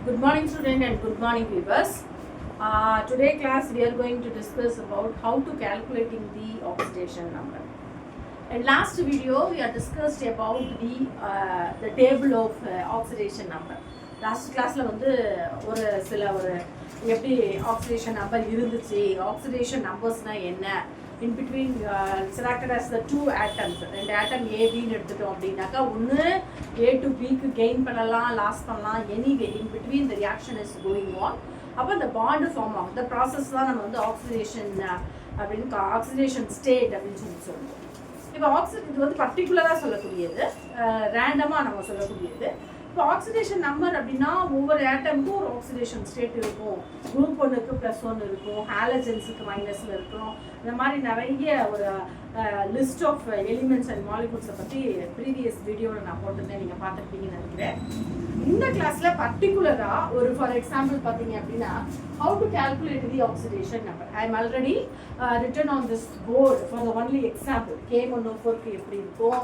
Good morning student and good morning viewers. Today class we are going to discuss about how to calculating the oxidation number. In last video we are discussed about the table of oxidation number. Last classல வந்து ஒரு எப்படி oxidation number இருந்துச்சு, oxidation numbersனா என்ன, in between selected as the two atoms, ரெண்டு atom A B ன்னு எடுத்துட்டோம் அப்படின்னாக்கா ஒன்று A to B க்கு gain பண்ணலாம், loss பண்ணலாம், anyway in between the reaction is going on. அப்போ the bond form ஆகும், the process தான் நம்ம வந்து oxidation அப்படின்னு oxidation state அப்படின்னு சொல்லுவோம். இப்போ இது வந்து பர்டிகுலராக சொல்லக்கூடியது, ரேண்டமாக நம்ம சொல்லக்கூடியது. இப்போ ஆக்சிடேஷன் நம்பர் அப்படின்னா ஒவ்வொரு ஆட்டமுக்கும் ஒரு ஆக்சிடேஷன் ஸ்டேட் இருக்கும். குரூப் 1க்கு +1 இருக்கும், ஹாலஜன்ஸுக்கு -ல் இருக்கும். இந்த மாதிரி நிறைய ஒரு லிஸ்ட் ஆஃப் எலிமெண்ட்ஸ் அண்ட் மாலிகூல்ஸை பற்றி ப்ரீவியஸ் வீடியோவில் நான் போட்டிருந்தேன், நீங்கள் பார்த்துருப்பீங்கன்னு நினைக்கிறேன். இந்த கிளாஸில் பர்டிகுலராக ஒரு ஃபார் எக்ஸாம்பிள் பார்த்தீங்க அப்படின்னா how to calculate the oxidation number. I am already written on this board for the only example. K1O4க்கு எப்படி இருக்கும்,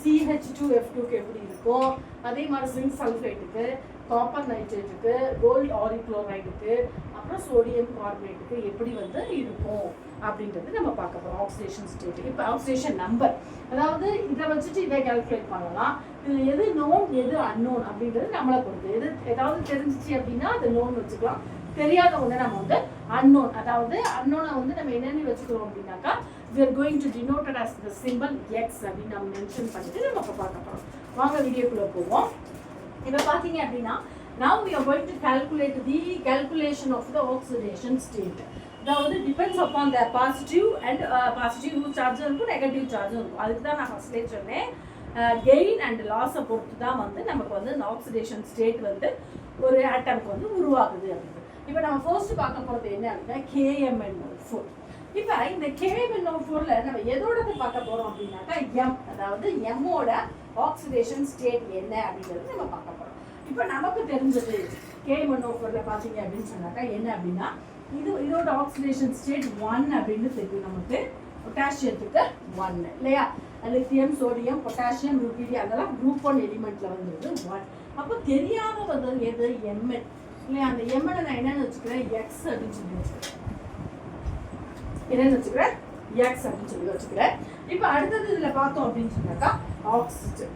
CH2F2க்கு எப்படி இருக்கும், அதே மாதிரி ஜிங்க் சல்ஃபேட்டுக்கு, காப்பர் நைட்ரேட்டுக்கு, கோல்டு ஆரிக்ளோரைடுக்கு, அப்புறம் சோடியம் கார்பனேட்டுக்கு எப்படி வந்து இருக்கும் அப்படின்றது நம்ம பார்க்க போகிறோம். ஆக்சிடேஷன் ஸ்டேட்டுக்கு இப்போ ஆக்சிடேஷன் நம்பர், அதாவது இதை வச்சுட்டு இதை கால்குலேட் பண்ணலாம். இதில் எது நோன் எது அன்னோன் அப்படின்றது நம்மளை பொறுத்து. எது ஏதாவது தெரிஞ்சிச்சு அப்படின்னா அது நோன் வச்சுக்கலாம், தெரியாத ஒன்று நம்ம வந்து அன்னோன். அதாவது அன்னோனை வந்து நம்ம என்னென்னு வச்சுக்கிறோம் அப்படின்னாக்கா we are going to denote it as the symbol X அப்படின்னு நம்ம மென்ஷன் பண்ணிட்டு நம்ம இப்போ பார்க்க போகிறோம். வாங்க வீடியோக்குள்ளே போவோம். இப்போ பார்த்தீங்க அப்படின்னா now we are going to calculate the calculation of the oxidation state. அதாவது depends upon the positive and positive சார்ஜும் இருக்கும், நெகட்டிவ் சார்ஜும் இருக்கும். அதுக்கு தான் நான் ஃபர்ஸ்ட்லேயே சொன்னேன், கெயின் அண்ட் லாஸை பொறுத்து தான் வந்து நமக்கு வந்து இந்த ஆக்சிடேஷன் ஸ்டேட் வந்து ஒரு ஆட்டமுக்கு வந்து உருவாகுது அப்படின்னு. இப்போ நம்ம ஃபர்ஸ்ட் பார்க்க போகிறது என்ன அப்படின்னா KMnO4. இப்போ இந்த KMnO4ல நம்ம எதோடது பார்க்க போகிறோம் அப்படின்னாக்கா M, அதாவது எம்மோட ஆக்சிடேஷன் ஸ்டேட் என்ன அப்படிங்கிறது நம்ம பார்க்க போகிறோம். இப்போ நமக்கு தெரிஞ்சது KMnO4ல பார்த்தீங்க அப்படின்னு சொன்னாக்கா என்ன அப்படின்னா இதோட ஆக்சிடேஷன் ஸ்டேட் 1 அப்படின்னு தெரியும் நமக்கு. பொட்டாசியத்துக்கு 1 இல்லையா, லித்தியம், சோடியம், பொட்டாசியம், ருபீடியம் அதெல்லாம் குரூப் 1 எலிமெண்ட்ல வந்துருது 1. அப்போ தெரியாதது எது Mn இல்லையா. அந்த Mn நான் என்னன்னு வச்சுக்கிறேன் X அப்படின்னு சொல்லி வச்சுக்கிறேன், என்னன்னு வச்சுக்கிறேன் X அப்படின்னு சொல்லி வச்சுக்கிறேன். இப்போ அடுத்தது இதில் பார்த்தோம் அப்படின்னு சொன்னாக்கா ஆக்சிஜன்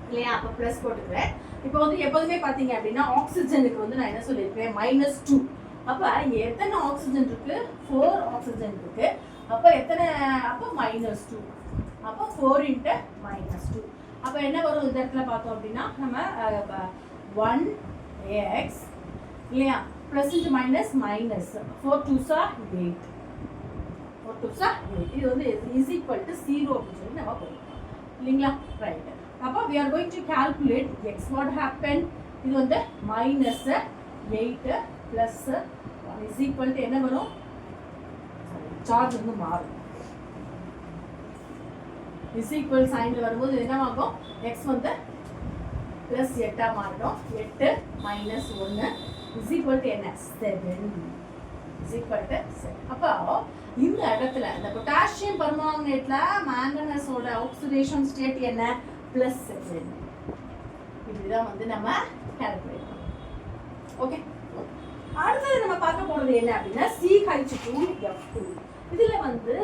இல்லையா, அப்போ ப்ளஸ் போட்டுக்கிறேன். இப்போ வந்து எப்போதுமே பார்த்தீங்க அப்படின்னா ஆக்சிஜனுக்கு வந்து நான் என்ன சொல்லியிருக்கேன் -2. அப்போ இங்கே எத்தனை ஆக்சிஜன் இருக்கு, 4 ஆக்சிஜன் இருக்கு. அப்போ எத்தனை, அப்போ -2, அப்போ 4 × -2. அப்போ என்ன வரும் இந்த இடத்துல பார்த்தோம் அப்படின்னா நம்ம 1x இல்லையா, plus × minus minus 4 2s are 8, 4 2s are 8. இது வந்து இஸ் ஈக்குவல் டு 0 அப்படின்னு சொல்லி நம்ம போடுறோம் இல்லைங்களா, ரைட். அப்போ we are going to calculate x. what happened, இது வந்து -8 ப்ளஸ் 1 இஸ் ஈக்குவல் டு என்ன வரும், சார்ஜ் வந்து மாறும், இஸ் ஈக்குவல் சைனில் வரும்போது என்னவாகும், x வந்து +8 மாறிடும். 8 - 1 இஸ் ஈக்குவல் டு என்ன, 7 இஸ் ஈக்குவல் டு 7. அப்போ இந்த இடத்துல இந்த பொட்டாசியம் பெர்மாங்கனேட்ல மேங்கனஸோட ஆக்சிடேஷன் ஸ்டேட் என்ன, +7. இப்படிதான் வந்து நம்ம கால்குலேட் பண்ணணும். ஓகே, அடுத்தது நம்ம பார்க்க போறது என்ன அப்படின்னா CH2F2. இதுல வந்து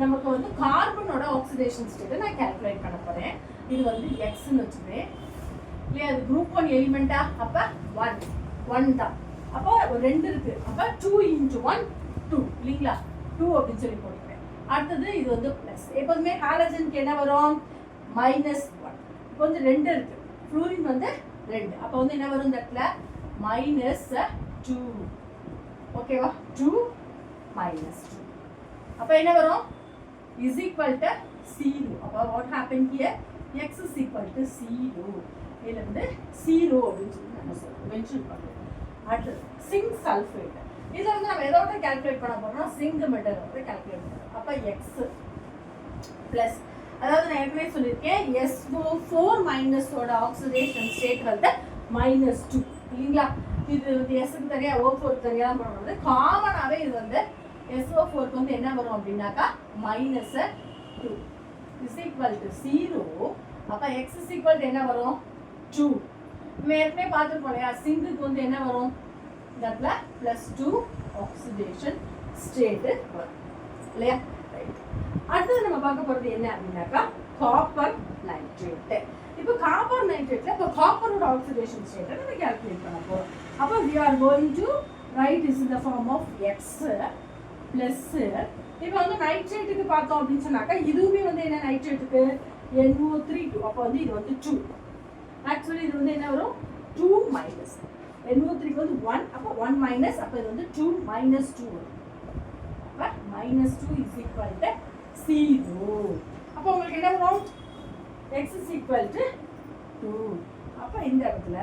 நமக்கு வந்து கார்பனோட ஆக்சிடேஷன் ஸ்டேட்டை நான் கால்குலேட் பண்ண போறேன். இது வந்து Xன்னு வச்சுக்கிறேன் இல்லையா, அது குரூப் 1 எலிமெண்டா, அப்ப 1 தான். அப்போ 2 இருக்கு, அப்ப 2 × 1 2 இல்லைங்களா, 2 அப்படின்னு சொல்லி போட்டுக்கிறேன். அடுத்தது இது வந்து பிளஸ். எப்போதுமே ஹாலஜனுக்கு என்ன வரும், -1. இப்போ வந்து 2 இருக்கு, ஃப்ளூரின் வந்து 2, அப்போ வந்து என்ன வரும் இந்த இடத்துல -2. ஓகேவா, 2 - 2. அப்போ என்ன வரும், இஸ் ஈக்குவல் டு 0. அப்போ what happen here, x is equal to 0. இதில் வந்து 0 அப்படின்னு சொல்லி நம்ம சொல்லுவோம், மென்ஷன் பண்ணுறோம். அடுத்தது சிங்க் சல்ஃபேட். இதில் வந்து நம்ம எதோட கால்குலேட் பண்ண போகிறோம்னா சிங்க் மெட்டலோட கால்குலேட் பண்ணுறோம். அப்போ x ப்ளஸ், அதாவது நான் ஏற்கனவே சொல்லியிருக்கேன் SO4- ஓட ஆக்சிடேஷன் ஸ்டேட் வந்து -2 இல்லைங்களா. இது வந்து எஸ்க்கு தனியாக O4க்கு தனியாக தான் பண்ணுறது. காமனாகவே இது வந்து SO4க்கு வந்து என்ன வரும் அப்படின்னாக்கா -2 இஸ் ஈக்குவல் டு 0. அப்போ x இஸ் ஈக்குவல் டு என்ன வரும் 2. நம்ம ஏற்கனவே பார்த்துருப்போம் இல்லையா, சிங்குக்கு வந்து என்ன வரும், இந்த இடத்துல +2 ஆக்சிடேஷன் ஸ்டேட் வரும் இல்லையா. ரைட், அடுத்தது நம்ம பார்க்க போகிறது என்ன அப்படின்னாக்கா காப்பர் நைட்ரேட். இப்போ காப்பர் நைட்ரேட்ல இப்போ காப்பரோட ஆக்சிடேஷன் ஸ்டேட்டை நம்ம கால்குலேட் பண்ண போகிறோம். அப்போ we are going to write this in the form of X plus இப்போ வந்து நைட்ரேட்டுக்கு பார்த்தோம் அப்படின்னு சொன்னாக்கா இதுவுமே வந்து என்ன நைட்ரேட்டுக்கு NO3 அப்போ வந்து இது வந்து 2. ஆக்சுவலி இது வந்து என்ன வரும் 2 மைனஸ் NO3க்கு வந்து 1, அப்போ 1 மைனஸ், அப்போ இது வந்து 2 மைனஸ் 2 வரும். அப்போ -2 இஸ் ஈக்குவல் டு 0. அப்போ உங்களுக்கு என்ன வரும் x is equal to 2. அப்போ இந்த இடத்துல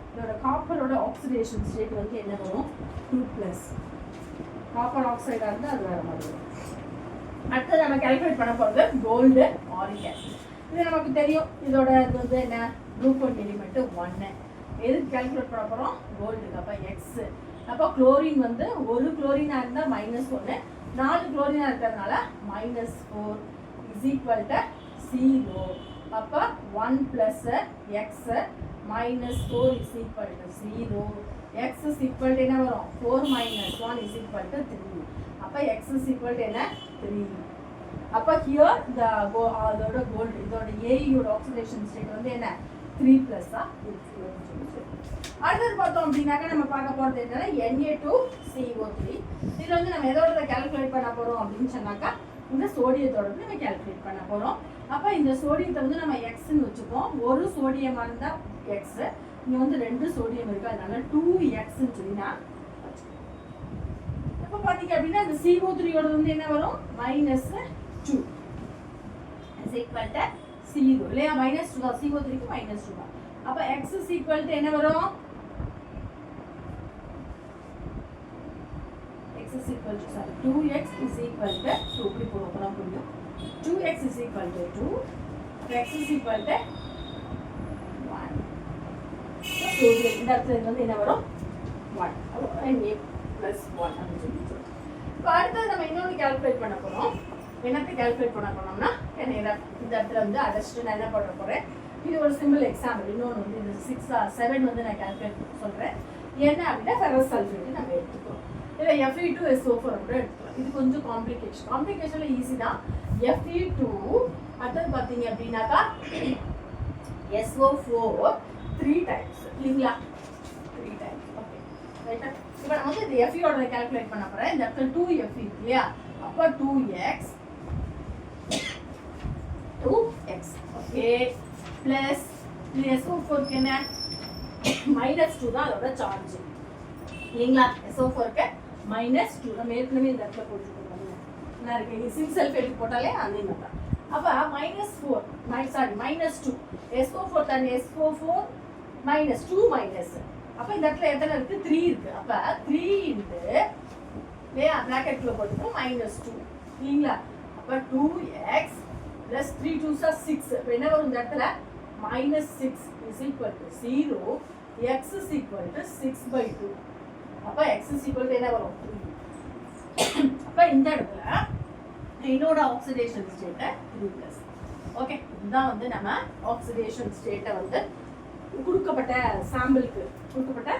இதோட காப்பரோட ஆக்சிடேஷன் ஸ்டேட் வந்து என்ன வரும் 2+. காப்பர் ஆக்சைடாக இருந்தால் அது வேறு மாதிரி வரும். அடுத்து நம்ம கால்குலேட் பண்ண போகிறது கோல்டு ஆரிக் ஆசிட். இது நமக்கு தெரியும், இதோட இது வந்து என்ன குரூப் 1 எலிமெண்ட் 1. எதுக்கு கால்குலேட் பண்ண போகிறோம் கோல்டுக்கு. அப்போ எக்ஸ், அப்போ குளோரின் வந்து ஒரு குளோரினாக இருந்தால் -1, 4 குளோரினாக இருக்கிறதுனால -4 இஸ் ஈக்குவல் டு 0. அப்போ 1 + x -4 is equal to 0. x is equal to என்ன வரும் 4 - 1 இஸ் ஈக்குவல் டு 3. அப்போ x இஸ் ஈக்குவல் டு என்ன 3. அப்போ ஹியர் இந்த அதோட கோல்டு இதோட ஏயோட ஆக்சிடேஷன் ஸ்டேட் வந்து என்ன 3+ இருக்கு. அடுத்தது பார்த்தோம் அப்படின்னாக்கா நம்ம பார்க்க போகிறது என்னன்னா Na2CO3. இதில் வந்து நம்ம எதோட கால்குலேட் பண்ண போகிறோம் அப்படின்னு சொன்னாக்கா இந்த சோடியத்தோட நம்ம கால்குலேட் பண்ண போகிறோம். அப்போ இந்த சோடியத்தை வந்து நம்ம எக்ஸ்ன்னு வச்சுப்போம். ஒரு சோடியமாக இருந்தால் எக்ஸ், இங்கே வந்து 2 சோடியம் இருக்குது, அதனால 2xன்னு சொல்லி நான் வச்சுக்கோம். இப்போ பார்த்தீங்க அப்படின்னா இந்த CO3யோட வந்து என்ன வரும் -2 இஸ் ஈக்குவல் டு 0 இல்லையா. -2 தான், CO3க்கு -2 தான். அப்போ x இஸ் ஈக்குவல் டு என்ன வரும் is equal to 2x is equal to 2. இப்படி போடலாம் புரியும். 2x is equal to 2. x is equal to 1. So இந்த இடத்துல வந்து என்ன வரும் 1. அப்போ Na + 1 அப்படின்னு சொல்லி. இப்போ அடுத்தது நம்ம இன்னொன்று கால்குலேட் பண்ண போகிறோம். என்னத்தை கால்குலேட் பண்ண போனோம்னா இந்த இடத்துல வந்து அடைச்சிட்டு நான் என்ன பண்ண போகிறேன், இது ஒரு சிம்பிள் எக்ஸாம்பிள். இன்னொன்று வந்து இது 6 7 வந்து நான் கால்குலேட் சொல்கிறேன். என்ன அப்படின்னா ஃபெரஸ் சல்ஃபேட் நம்ம எடுத்துக்கிறோம். இல்லை Fe2SO4 கூட எடுத்துக்கலாம். இது கொஞ்சம் காம்ப்ளிகேஷனில் ஈஸி தான். Fe2 அடுத்தது பார்த்தீங்க அப்படின்னாக்கா SO4 3 டைம்ஸ் இல்லைங்களா, 3 டைம்ஸ். ஓகே ரைட்டா. இப்போ நம்ம வந்து இந்த Feயோட கால்குலேட் பண்ண போகிறேன். இந்த இடத்துல 2Fe இருக்கு இல்லையா, அப்போ 2x ஓகே ப்ளஸ் இது SO4க்கு என்ன -2 தான் அதோட சார்ஜ் இல்லைங்களா. SO4க்கு -2 நம்ம ஏற்கனவே இந்த இடத்துல போட்டுருக்கோம். என்ன இருக்கு சிங்க் சல்ஃபேட் போட்டாலே அந்த மாதிரி தான். அப்போ -2 SO4 தான் SO4 -2 அப்போ இந்த இடத்துல எத்தனை இருக்கு 3 இருக்கு. அப்போ 3 இன்ட்டு இல்லையா ப்ராக்கெட்டில் போட்டுக்கோம் -2 இல்லைங்களா. அப்போ 2x + 3 2s are 6. இப்போ என்ன வரும் இந்த இடத்துல -6 is equal to 0. x is equal to 6/2. அப்போ x is equal to என்ன வரும் 3. அப்போ இந்த இடத்துல என்னோட ஆக்சிடேஷன் ஸ்டேட்டை 3+. ஓகே, இதுதான் வந்து நம்ம ஆக்சிடேஷன் ஸ்டேட்டை வந்து கொடுக்கப்பட்ட சாம்பிளுக்கு கொடுக்கப்பட்ட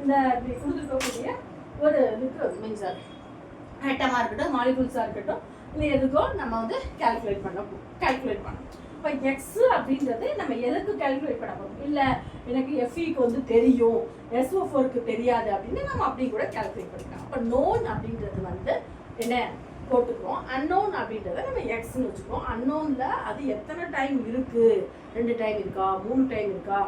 இந்த கொடுத்துருக்கக்கூடிய ஒரு லிக்விட் மீன்ஸ் ஆட்டமாக இருக்கட்டும் மாலிகூல்ஸாக இருக்கட்டும் இல்லை எதுக்கோ நம்ம வந்து கால்குலேட் பண்ணணும். இப்போ எக்ஸ் அப்படின்றது நம்ம எதுக்கு கால்குலேட் பண்ண போகிறோம், இல்லை எனக்கு எஃப்இக்கு வந்து தெரியும் SO4க்கு தெரியாது அப்படின்னு நம்ம அப்படி கூட கால்குலேட் பண்ணிக்கலாம். அப்போ நோன் அப்படின்றது வந்து என்ன போட்டுக்கிறோம், அன்னோன் அப்படின்றத நம்ம எக்ஸ்ன்னு வச்சுக்கிறோம். அன்னோனில் அது எத்தனை டைம் இருக்குது, 2 டைம் இருக்கா 3 டைம் இருக்கா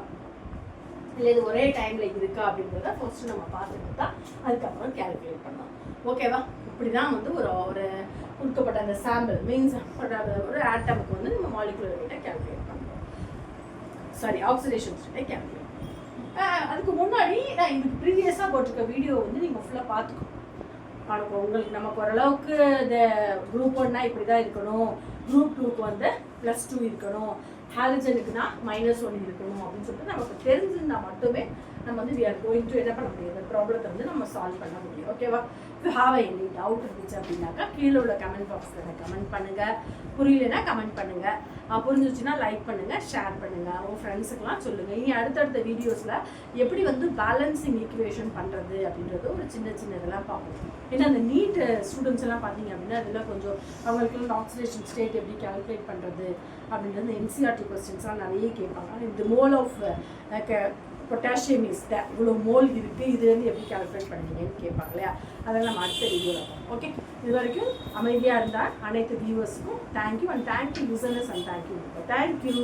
இல்லை இது ஒரே டைமில் இருக்கா அப்படின்றத ஃபர்ஸ்ட் நம்ம பார்த்துட்டு தான் அதுக்கப்புறம் கால்குலேட் பண்ணோம். ஓகேவா, இப்படி தான் வந்து ஒரு கொடுக்கப்பட்ட அந்த சாம்பிள் மீன்ஸ் ஒரு ஆட்டமுக்கு வந்து நம்ம மாலிகுலர் வெயிட்டை கால்குலேட் பண்ணுறோம். சாரி ஆக்சிடேஷன் ஸ்டேட்டை கால்குலேட். அதுக்கு முன்னாடி நான் இதுக்கு ப்ரீவியஸாக போட்டிருக்க வீடியோ வந்து நீங்கள் ஃபுல்லாக பார்த்துக்கணும். உங்களுக்கு நமக்கு ஓரளவுக்கு இந்த குரூப் 1னா இப்படி தான் இருக்கணும், குரூப் 2க்கு வந்து +2 இருக்கணும், ஹாலஜனுக்குனா -1 இருக்கணும் அப்படின்னு சொல்லிட்டு நமக்கு தெரிஞ்சிருந்தால் மட்டுமே நம்ம வந்து we are going to என்ன பண்ண முடியும், இந்த ப்ராப்ளத்தை வந்து நம்ம சால்வ் பண்ண முடியும். ஓகேவா? if you have any doubt இருந்துச்சு அப்படின்னாக்கா கீழே உள்ள கமெண்ட் பாக்ஸில் கமெண்ட் பண்ணுங்க. புரியலன்னா கமெண்ட் பண்ணுங்க. புரிஞ்சிச்சுன்னா லைக் பண்ணுங்க, ஷேர் பண்ணுங்க, உங்கள் ஃப்ரெண்ட்ஸுக்கெல்லாம் சொல்லுங்க. இனி அடுத்தடுத்த வீடியோஸில் எப்படி வந்து பேலன்சிங் ஈக்குவேஷன் பண்ணுறது அப்படின்றது ஒரு சின்ன சின்ன இதெல்லாம் பார்ப்போம். ஏன்னா அந்த நீட் ஸ்டூடெண்ட்ஸ் எல்லாம் பார்த்தீங்க அப்படின்னா அதில் கொஞ்சம் அவங்களுக்கு ஆக்சிடேஷன் ஸ்டேட் எப்படி கால்குலேட் பண்ணுறது அப்படின்றது என்சிஆர்டி கொஸ்டின்ஸ்லாம் நிறைய கேட்பாங்க. இந்த மோல் ஆஃப் பொட்டாசியம் இஸ் இவ்வளோ மோல் இருக்குது, இது வந்து எப்படி கால்குலேட் பண்ணுவீங்கன்னு கேட்பாங்க இல்லையா? அதெல்லாம் நம்ம அடுத்த வீடியோவில் பார்ப்போம். ஓகே, இது வரைக்கும் அமைதியாக இருந்தால் அனைத்து வியூவர்ஸுக்கும் thank you and thank you listeners and thank you.